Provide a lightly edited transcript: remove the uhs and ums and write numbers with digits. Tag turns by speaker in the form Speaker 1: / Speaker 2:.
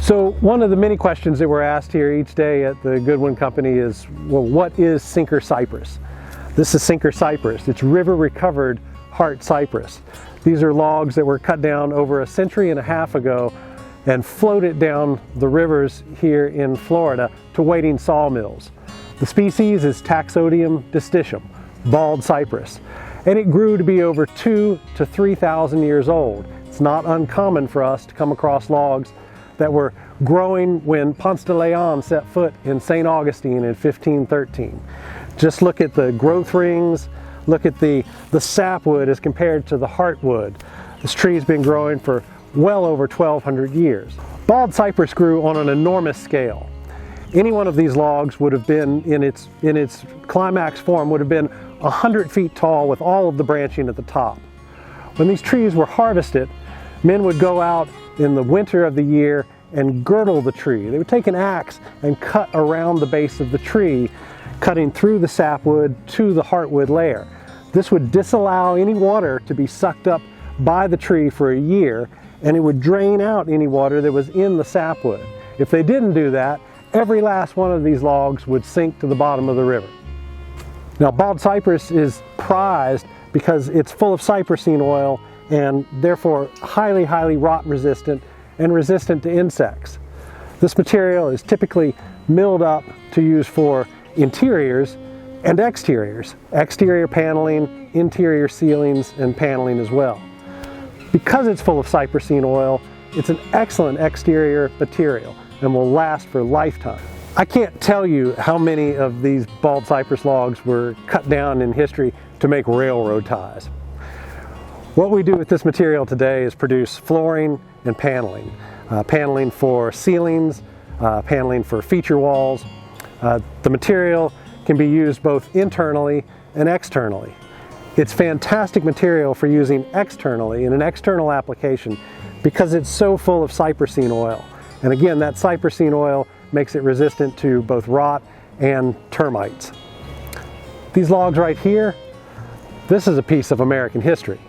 Speaker 1: So one of the many questions that we're asked here each day at the Goodwin company is, well, what is sinker cypress? This is sinker cypress. It's river-recovered heart cypress. These are logs that were cut down over 1.5 centuries ago and floated down the rivers here in Florida to waiting sawmills. The species is Taxodium distichum, bald cypress, and it grew to be over 2,000 to 3,000 years old. It's not uncommon for us to come across logs that were growing when Ponce de Leon set foot in St. Augustine in 1513. Just look at the growth rings, look at the sapwood as compared to the heartwood. This tree's been growing for well over 1,200 years. Bald cypress grew on an enormous scale. Any one of these logs would have been, in its climax form, would have been 100 feet tall with all of the branching at the top. When these trees were harvested, men would go out in the winter of the year and girdle the tree. They would take an axe and cut around the base of the tree, cutting through the sapwood to the heartwood layer. This would disallow any water to be sucked up by the tree for a year, and it would drain out any water that was in the sapwood. If they didn't do that, every last one of these logs would sink to the bottom of the river. Now, bald cypress is prized because it's full of cypressine oil and therefore highly rot resistant and resistant to insects. This material is typically milled up to use for interiors and exteriors, exterior paneling, interior ceilings, and paneling as well. Because it's full of cypressine oil, it's an excellent exterior material and will last for a lifetime. I can't tell you how many of these bald cypress logs were cut down in history to make railroad ties. What we do with this material today is produce flooring and paneling. Paneling for ceilings, paneling for feature walls. The material can be used both internally and externally. It's fantastic material for using externally in an external application because it's so full of cypressine oil. And again, that cypressine oil makes it resistant to both rot and termites. These logs right here, this is a piece of American history.